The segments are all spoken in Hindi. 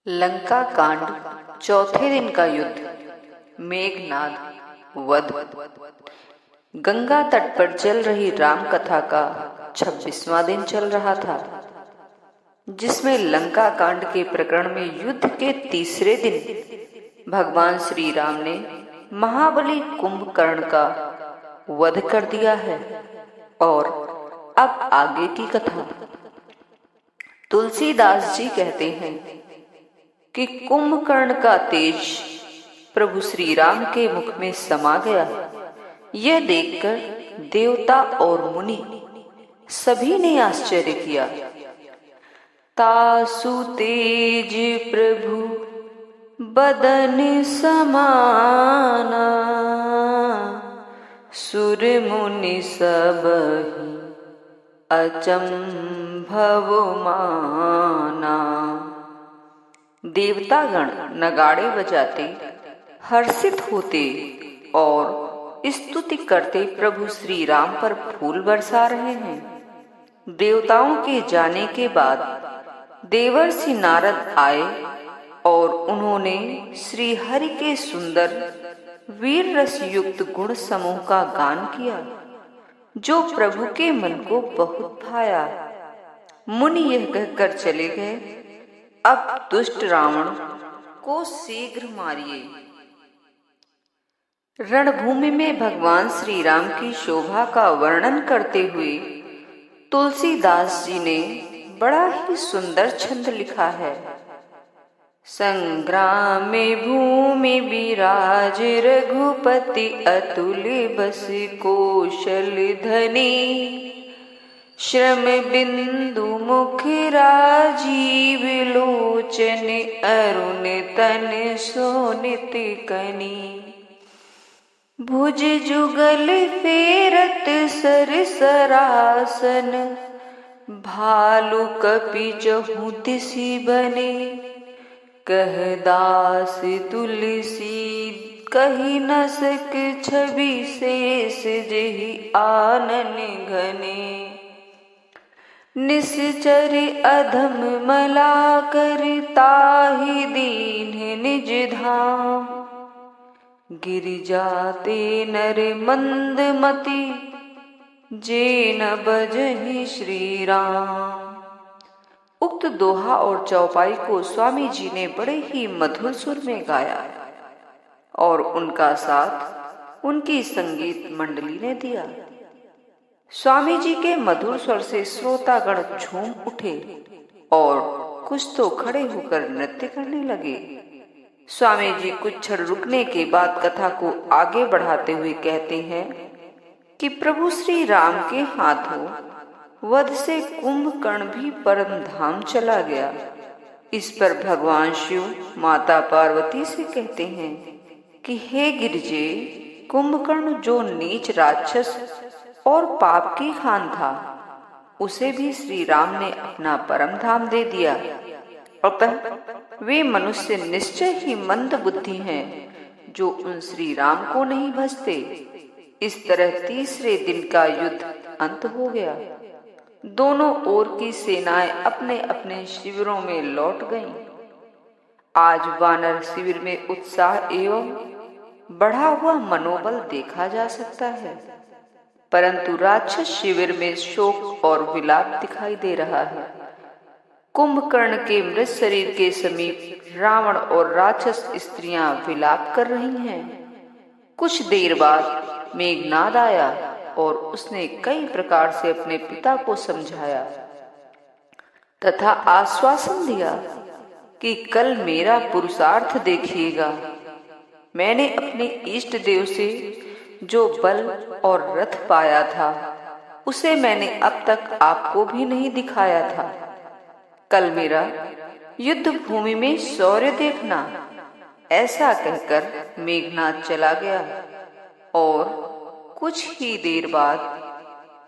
लंका कांड, चौथे दिन का युद्ध। मेघनाद वध। गंगा तट पर चल रही राम कथा का 26वां दिन चल रहा था, जिसमें लंका कांड के प्रकरण में युद्ध के तीसरे दिन भगवान श्री राम ने महाबली कुंभकर्ण का वध कर दिया है। और अब आगे की कथा। तुलसीदास जी कहते हैं कि कुंभकर्ण का तेज प्रभु श्री राम के मुख में समा गया। यह देखकर देवता और मुनि सभी ने आश्चर्य किया। तासु तेज प्रभु बदन समाना, सुर मुनि सबहि अचंभव माना। देवतागण नगाड़े बजाते, हर्षित होते और स्तुति करते प्रभु श्री राम पर फूल बरसा रहे हैं। देवताओं के जाने के बाद देवर्षि नारद आए और उन्होंने श्री हरि के सुंदर वीर रस युक्त गुण समूह का गान किया, जो प्रभु के मन को बहुत भाया। मुनि यह कहकर चले गए, अब दुष्ट रावण को शीघ्र मारिए। रणभूमि में भगवान श्री राम की शोभा का वर्णन करते हुए तुलसीदास जी ने बड़ा ही सुंदर छंद लिखा है। संग्राम में भूमि विराज रघुपति, अतुल बस कौशल धनी। श्रम बिंदु मुख राजीव लोचन, अरुण तन सोनित कनी। भुज जुगल फेरत सर सरासन, भालु कपि चहु दिसि बने। कह दास तुलसी कही न सक, छवि शेष जेहि आनन घने। निश्चर अधम मला कर, ताहि दीन निज धाम। गिर जाते नर मंद मति, जे न बजहि श्री राम। उक्त दोहा और चौपाई को स्वामी जी ने बड़े ही मधुर सुर में गाया और उनका साथ उनकी संगीत मंडली ने दिया। स्वामी जी के मधुर स्वर से श्रोतागण झूम उठे और कुछ तो खड़े होकर नृत्य करने लगे। स्वामी जी कुछ क्षण रुकने के बाद कथा को आगे बढ़ाते हुए कहते हैं कि प्रभु श्री राम के हाथों वध से कुंभकर्ण भी परम धाम चला गया। इस पर भगवान शिव माता पार्वती से कहते हैं कि हे गिरिजे, कुंभकर्ण जो नीच राक्षस और पाप की खान था, उसे भी श्री राम ने अपना परम धाम दे दिया। अतः वे मनुष्य निश्चय ही मंद बुद्धि हैं, जो उन श्री राम को नहीं भजते। इस तरह तीसरे दिन का युद्ध अंत हो गया। दोनों ओर की सेनाएं अपने अपने शिविरों में लौट गईं। आज वानर शिविर में उत्साह एवं बढ़ा हुआ मनोबल देखा जा सकता है, परंतु राक्षस शिविर में शोक और विलाप दिखाई दे रहा है। कुंभकर्ण के मृत शरीर के समीप रावण और राक्षस स्त्रियां विलाप कर रही हैं। कुछ देर बाद मेघनाद आया और उसने कई प्रकार से अपने पिता को समझाया तथा आश्वासन दिया कि कल मेरा पुरुषार्थ देखिएगा। मैंने अपने इष्ट देव से जो बल और रथ पाया था, उसे मैंने अब तक आपको भी नहीं दिखाया था। कल मेरा युद्ध भूमि में शौर्य देखना। ऐसा कहकर मेघनाद चला गया और कुछ ही देर बाद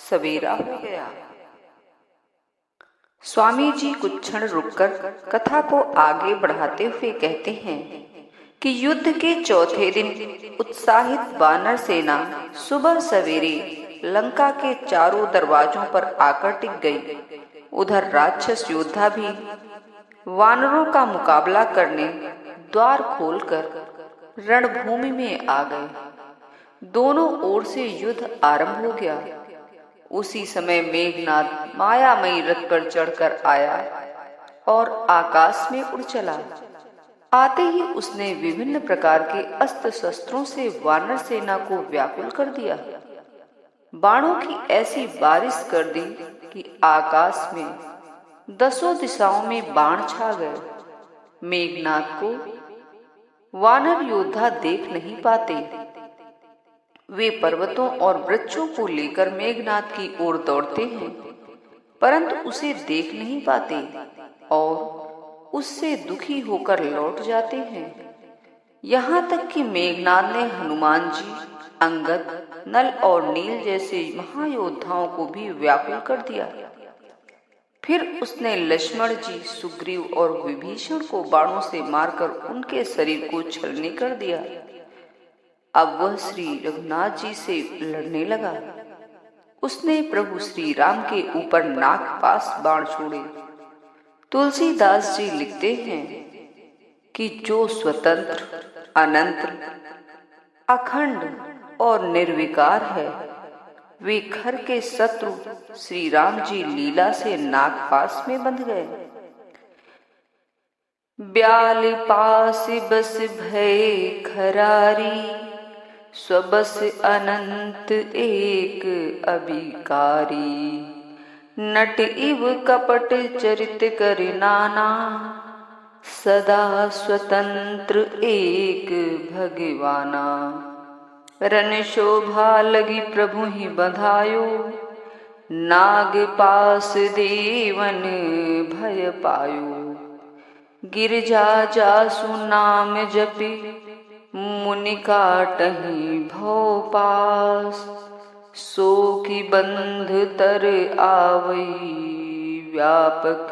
सवेरा हो गया। स्वामी जी कुछ क्षण रुककर कथा को आगे बढ़ाते हुए कहते हैं कि युद्ध के चौथे दिन उत्साहित वानर सेना सुबह सवेरे लंका के चारों दरवाजों पर आकर टिक गई। उधर राक्षस योद्धा भी वानरों का मुकाबला करने द्वार खोलकर रणभूमि में आ गए। दोनों ओर से युद्ध आरंभ हो गया। उसी समय मेघनाद मायामयी रथ पर चढ़कर आया और आकाश में उड़ चला। आते ही उसने विभिन्न प्रकार के अस्त्र शस्त्रों से वानर सेना को व्याकुल कर दिया। बाणों की ऐसी बारिश कर दी कि आकाश में 10 दिशाओं में बाण छा गए। मेघनाद को वानर योद्धा देख नहीं पाते। वे पर्वतों और वृक्षों को लेकर मेघनाद की ओर दौड़ते हैं, परंतु उसे देख नहीं पाते और उससे दुखी होकर लौट जाते हैं। यहाँ तक कि मेघनाद ने हनुमान जी, अंगद, नल और नील जैसे महायोद्धाओं को भी व्याकुल कर दिया। फिर उसने लक्ष्मण जी, सुग्रीव और विभीषण को बाणों से मारकर उनके शरीर को छलनी कर दिया। अब वह श्री रघुनाथ जी से लड़ने लगा। उसने प्रभु श्री राम के ऊपर नागपाश बाण छोड़े। तुलसीदास जी लिखते हैं कि जो स्वतंत्र, अनंत, अखंड और निर्विकार है, वे खर के शत्रु श्री राम जी लीला से नागपाश में बंध गए। ब्याल पास बस भय खरारी, स्वबस अनंत एक अभिकारी। नट इव कपट चरित कर नाना, सदा स्वतंत्र एक भगवाना। रन शोभा लगी प्रभु ही बधायो, नाग पास देवन भय पायो। गिरजा जासु नाम जपि, मुनि काटहि भव पास। सो की बंध तर आवई, व्यापक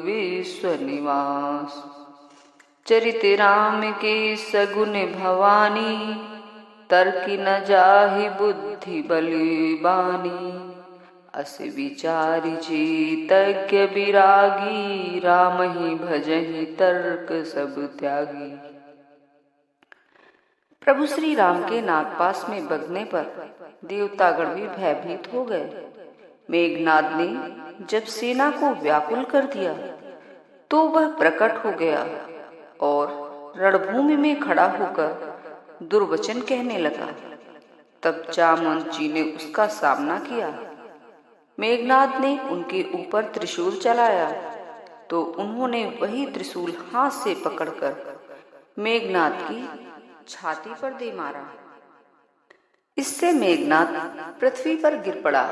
विश्व निवास। चरित राम के सगुन भवानी, तर्क न जाहि बुद्धि बलवानी। अस विचारि जेतज्ञ विरागी, राम ही भजहि तर्क सब त्यागी। प्रभु श्री राम के नागपाश में बगने पर देवतागण भी भयभीत हो गए। मेघनाद ने जब सेना को व्याकुल कर दिया तो वह प्रकट हो गया और रणभूमि में खड़ा होकर दुर्वचन कहने लगा। तब जामवंत जी ने उसका सामना किया। मेघनाद ने उनके ऊपर त्रिशूल चलाया तो उन्होंने वही त्रिशूल हाथ से पकड़कर मेघनाद की छाती पर दे मारा। इससे मेघनाद पृथ्वी पर गिर पड़ा।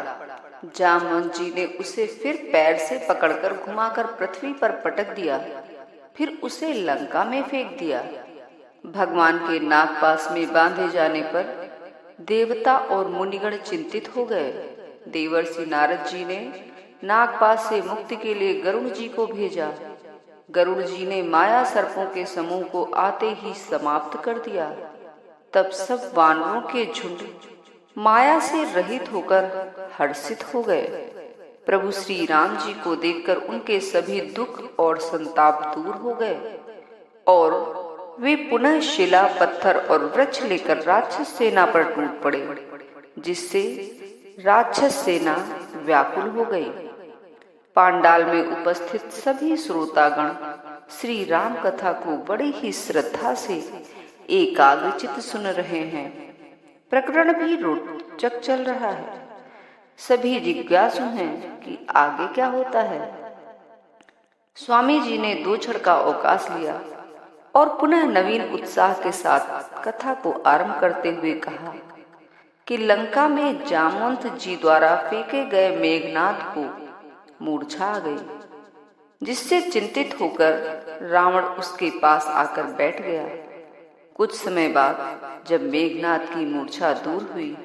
जामवंत जी ने उसे फिर पैर से पकड़कर घुमाकर पृथ्वी पर पटक दिया, फिर उसे लंका में फेंक दिया। भगवान के नागपाश में बांधे जाने पर देवता और मुनिगण चिंतित हो गए। देवर्षि नारद जी ने नागपाश से मुक्ति के लिए गरुड़ जी को भेजा। गरुड़ जी ने माया सर्पों के समूह को आते ही समाप्त कर दिया। तब सब वानरों के झुंड माया से रहित होकर हर्षित हो गए। प्रभु श्री राम जी को देखकर उनके सभी दुख और संताप दूर हो गए और वे पुनः शिला, पत्थर और वृक्ष लेकर राक्षस सेना पर टूट पड़े, जिससे राक्षस सेना व्याकुल हो गई। पांडाल में उपस्थित सभी श्रोतागण श्री राम कथा को बड़ी ही श्रद्धा से एकाग्रचित्त सुन रहे हैं। प्रकरण भी रोचक चल रहा है। सभी जिज्ञासु हैं कि आगे क्या होता है। स्वामी जी ने 2 क्षण का अवकाश लिया और पुनः नवीन उत्साह के साथ कथा को आरंभ करते हुए कहा कि लंका में जामवंत जी द्वारा फेंके गए मेघनाद को मूर्छा आ गई, जिससे चिंतित होकर रावण उसके पास आकर बैठ गया। कुछ समय बाद जब मेघनाद की मूर्छा दूर हुई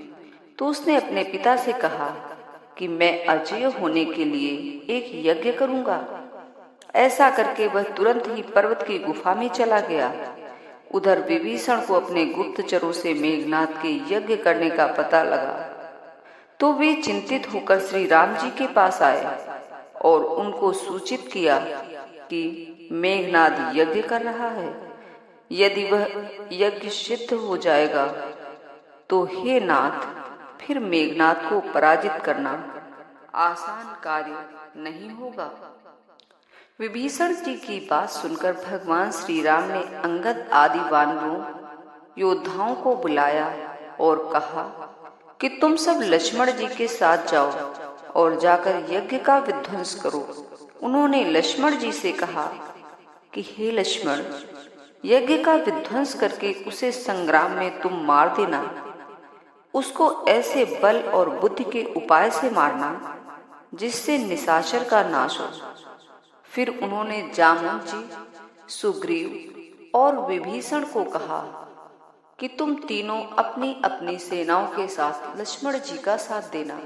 तो उसने अपने पिता से कहा कि मैं अजय होने के लिए एक यज्ञ करूंगा। ऐसा करके वह तुरंत ही पर्वत की गुफा में चला गया। उधर विभीषण को अपने गुप्तचरों से मेघनाद के यज्ञ करने का पता लगा तो वे चिंतित होकर श्री राम जी के पास आए और उनको सूचित किया कि मेघनाद यज्ञ कर रहा है। यदि वह यज्ञ सिद्ध हो जाएगा तो हे नाथ, फिर मेघनाद को पराजित करना आसान कार्य नहीं होगा। विभीषण जी की बात सुनकर भगवान श्री राम ने अंगद आदि वानरों योद्धाओं को बुलाया और कहा कि तुम सब लक्ष्मण जी के साथ जाओ और जाकर यज्ञ का विध्वंस करो। उन्होंने लक्ष्मण जी से कहा कि हे लक्ष्मण, यज्ञ का विध्वंस करके उसे संग्राम में तुम मार देना। उसको ऐसे बल और बुद्धि के उपाय से मारना जिससे निशाचर का नाश हो। फिर उन्होंने जामवंत जी, सुग्रीव और विभीषण को कहा कि तुम तीनों अपनी अपनी सेनाओं के साथ लक्ष्मण जी का साथ देना।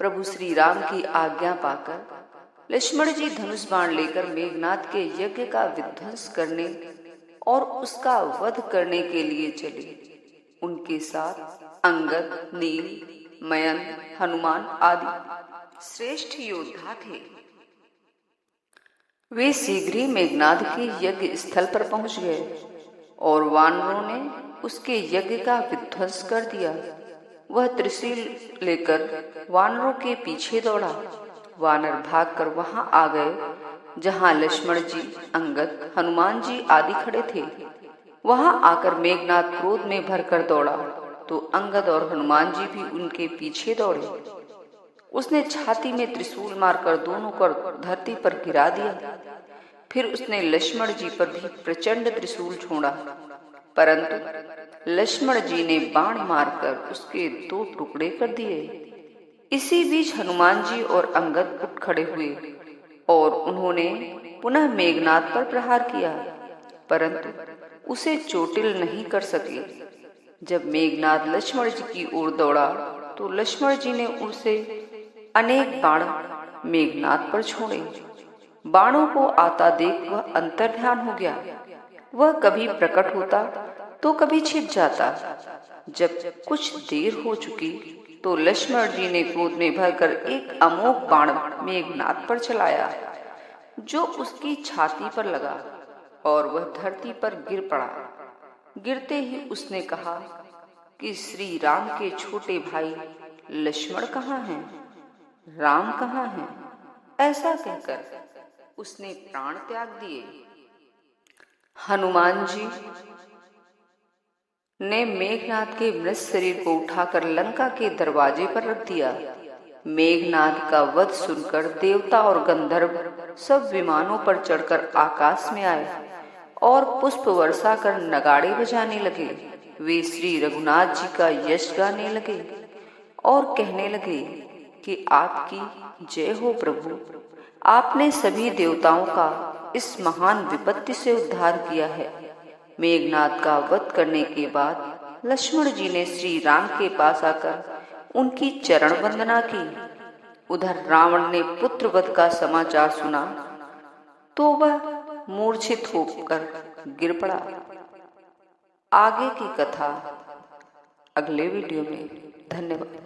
प्रभु श्री राम की आज्ञा पाकर लक्ष्मण जी धनुष बाण लेकर मेघनाद के यज्ञ का विध्वंस करने और उसका वध करने के लिए चले। उनके साथ अंगद, नील, मयंक, हनुमान आदि श्रेष्ठ योद्धा थे। वे शीघ्र ही मेघनाद के यज्ञ स्थल पर पहुंच गए और वानरों ने उसके यज्ञ का विध्वंस कर दिया। वह त्रिशूल लेकर वानरों के पीछे दौड़ा। वानर भागकर वहां आ गए जहां लक्ष्मण जी, अंगद, हनुमान जी आदि खड़े थे। वहां आकर मेघनाद क्रोध में भरकर दौड़ा तो अंगद और हनुमान जी भी उनके पीछे दौड़े। उसने छाती में त्रिशूल मारकर दोनों को धरती पर गिरा दिया। फिर उसने लक्ष्मण जी पर भी प्रचंड त्रिशूल छोड़ा, परंतु लक्ष्मण जी ने बाण मारकर उसके 2 टुकड़े कर दिए। इसी बीच हनुमान जी और अंगद उठ खड़े हुए और उन्होंने पुनः मेघनाद पर प्रहार किया, परंतु उसे चोटिल नहीं कर सके। जब मेघनाद लक्ष्मण जी की ओर दौड़ा तो लक्ष्मण जी ने उसे अनेक बाण मेघनाद पर छोड़े। बाणों को आता देख वह अंतर्ध्यान हो गया। वह कभी प्रकट होता तो कभी छिप जाता। जब कुछ देर हो चुकी तो लक्ष्मण जी ने क्रोध में भरकर एक अमोघ बाण मेघनाद पर चलाया, जो उसकी छाती पर लगा और वह धरती पर गिर पड़ा। गिरते ही उसने कहा कि श्री राम के छोटे भाई लक्ष्मण कहाँ हैं, राम कहाँ हैं? ऐसा कहकर उसने प्राण त्याग दिए। हनुमान जी ने मेघनाद के मृत शरीर को उठाकर लंका के दरवाजे पर रख दिया। मेघनाद का वध सुनकर देवता और गंधर्व सब विमानों पर चढ़कर आकाश में आए और पुष्प वर्षा कर नगाड़े बजाने लगे। वे श्री रघुनाथ जी का यश गाने लगे और कहने लगे कि आपकी जय हो प्रभु, आपने सभी देवताओं का इस महान विपत्ति से उद्धार किया है। मेघनाद का वध करने के बाद लक्ष्मण जी ने श्री राम के पास आकर उनकी चरण वंदना की। उधर रावण ने पुत्र वध का समाचार सुना तो वह मूर्छित होकर गिर पड़ा। आगे की कथा अगले वीडियो में। धन्यवाद।